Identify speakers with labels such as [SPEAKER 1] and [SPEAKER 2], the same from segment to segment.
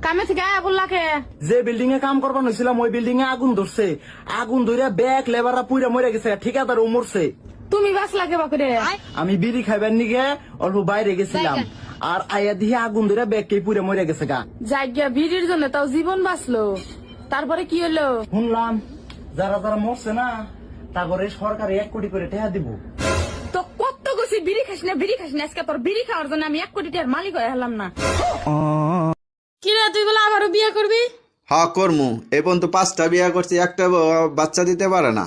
[SPEAKER 1] কামে থেকে আয়া বললাকে
[SPEAKER 2] যে বিল্ডিং এ কাম করবার হয়েছিলাম ওই বিল্ডিং এ আগুন ধরছে। আগুন ধরে ব্যাগ লেবাররা পুইরা মরে গেছে, ঠিকাদার ও মরছে।
[SPEAKER 1] তুমি বাঁচলাকে বাকুরে
[SPEAKER 2] আমি বিড়ি খাইবার নিগে অল্প বাইরে গেছিলাম, আর আয়া দিয়ে আগুন ধরে ব্যাগ কে পুইরা মরে গেছে গা।
[SPEAKER 1] জায়গা ভিড়ির জন্য তাও জীবন বাঁচলো, তারপরে কি হলো?
[SPEAKER 2] শুনলাম যারা যারা মরছে না তারপরে সরকার 1 কোটি করে টাকা দিব।
[SPEAKER 1] তো কত গেছি বিড়ি খাস না বিড়ি খাস না, আজকে তোর বিড়ি খাওয়ার জন্য আমি 1 কোটি টাকার মালিক হয়ে হলাম না। কি রে তুই বলে আবারও বিয়ে করবি?
[SPEAKER 3] হ্যাঁ করমু। এই পর্যন্ত 5টা বিয়া করছি, একটা বাচ্চা দিতে পারে না।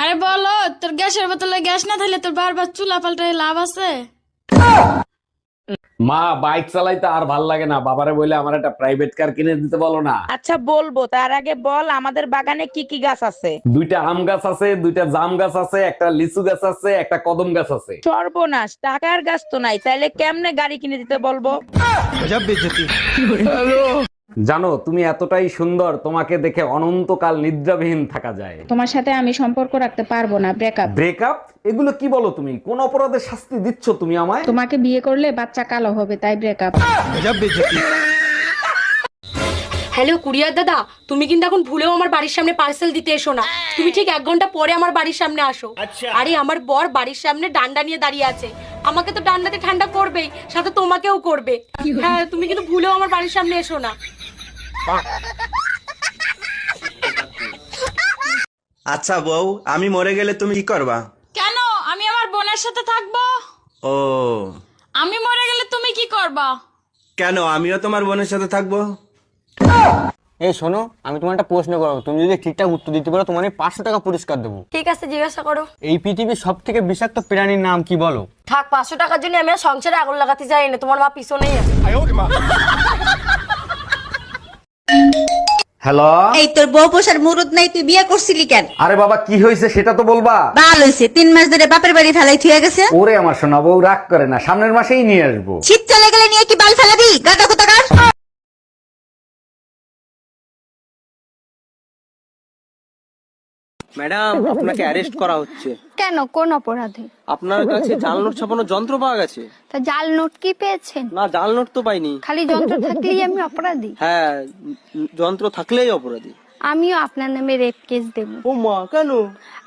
[SPEAKER 1] আরে বলো, তোর গ্যাসের বোতলে গ্যাস না থাকলে তোর বারবার চুলা পাল্টায় লাভ আছে?
[SPEAKER 4] মা বাইক চালাইতে আর ভাল লাগে না, বাবারে বলে আমার একটা প্রাইভেট কার কিনে দিতে বলো না।
[SPEAKER 5] আচ্ছা বলবো, তার আগে বল আমাদের বাগানে কি কি গাছ আছে?
[SPEAKER 4] 2টা আম গাছ আছে, 2টা জাম গাছ আছে, একটা লিচু গাছ আছে, একটা কদম গাছ আছে।
[SPEAKER 5] সর্বনাশ, টাকার গাছ তো নাই, তাইলে কেমনে গাড়ি কিনে দিতে বলবো?
[SPEAKER 4] জানো তুমি এতটাই সুন্দর, তোমাকে দেখে অনন্তকাল নিদ্রাবিহীন থাকা যায়।
[SPEAKER 6] তোমার সাথে আমি সম্পর্ক রাখতে পারবো না, ব্রেকআপ।
[SPEAKER 4] ব্রেকআপ? এগুলো কি বলো তুমি? কোন অপরাধের শাস্তি দিচ্ছ তুমি আমায়?
[SPEAKER 6] তোমাকে বিয়ে করলে বাচ্চা কালো হবে, তাই ব্রেকআপ।
[SPEAKER 7] হ্যালো কুরিয়ার দাদা, তুমি কিন্তু এখন ভুলেও আমার বাড়ির সামনে পার্সেল দিতে এসো না। তুমি ঠিক 1 ঘন্টা পরে আমার বাড়ির সামনে আসো। আরে আমার বর বাড়ির সামনে ডান্ডা নিয়ে দাঁড়িয়ে আছে, আমাকে তো ডান্ডাতে ঠান্ডা করবেই, সাথে তোমাকেও করবে। হ্যাঁ, তুমি কিন্তু ভুলেও আমার বাড়ির সামনে এসো না।
[SPEAKER 3] আচ্ছা বউ, আমি মরে গেলে তুমি কি করবা?
[SPEAKER 1] কেন? আমি আমার বোনের সাথে থাকবো।
[SPEAKER 3] ও
[SPEAKER 1] আমি মরে গেলে তুমি কি করবা?
[SPEAKER 3] কেন, আমিও তোমার বোনের সাথে থাকবো।
[SPEAKER 8] এই শোনো, আমি তোমার একটা প্রশ্ন করবো, তুমি যদি ঠিকঠাক উত্তর দিতে পারো তোমার 500 টাকা পুরস্কার দেবো।
[SPEAKER 7] ঠিক আছে, জিজ্ঞাসা করো।
[SPEAKER 8] এই পৃথিবীর সব থেকে বিষাক্ত প্রাণীর নাম কি বলো?
[SPEAKER 7] থাক, 500 টাকার জন্য আমি আর সংসারে আগুন লাগাতে যাই না, তোমার মা পিছনেই আছে।
[SPEAKER 4] হ্যালো,
[SPEAKER 9] এই তোর বউ পোষার মুরুদ নাই, তুই বিয়ে করছিলি কেন?
[SPEAKER 4] আরে বাবা কি হয়েছে সেটা তো বলবা।
[SPEAKER 9] বাল হইছে, 3 মাস ধরে বাপের বাড়ি ফেলাই থুয়ে গেছে।
[SPEAKER 4] ওরে আমার সোনা বউ, রাগ করে না, সামনের মাসেই নিয়ে আসবো।
[SPEAKER 9] শীত চলে গেলে নিয়ে কি বাল ফেলাবি? গাদা কোথাকার।
[SPEAKER 8] ম্যাডাম, আপনাকে অ্যারেস্ট করা হচ্ছে।
[SPEAKER 10] কেন, কোন অপরাধে?
[SPEAKER 8] আপনার কাছে জাল নোট ছাপানোর যন্ত্র পাওয়া গেছে।
[SPEAKER 10] তা জাল নোট কি পেয়েছেন?
[SPEAKER 8] না, জাল নোট তো পাইনি।
[SPEAKER 10] খালি যন্ত্র থাকলেই আমি অপরাধী?
[SPEAKER 8] হ্যাঁ, যন্ত্র থাকলেই অপরাধী।
[SPEAKER 10] আমিও আপনার নামে রেপ কেস দেব।
[SPEAKER 8] ও মা, কেন?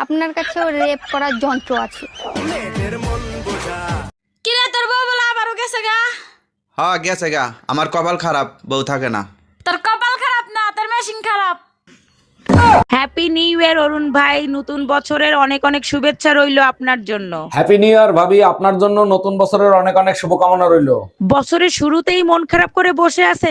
[SPEAKER 10] আপনার কাছেও রেপ করার যন্ত্র আছে।
[SPEAKER 1] কি রে তোর বউ বলে আবারও গেছে গা?
[SPEAKER 3] হ্যাঁ গেছে গা, আমার কপাল খারাপ, বউ থাকে না।
[SPEAKER 1] তোর কপাল খারাপ না, তোর মেশিন খারাপ।
[SPEAKER 5] হ্যাপি নিউ ইয়ার অরুণ ভাই, নতুন বছরের অনেক অনেক শুভেচ্ছা রইলো আপনার জন্য।
[SPEAKER 4] হ্যাপি নিউ ইয়ার ভাবি, আপনার জন্য নতুন বছরের অনেক অনেক শুভকামনা রইলো।
[SPEAKER 5] বছরের শুরুতেই মন খারাপ করে বসে আছেন,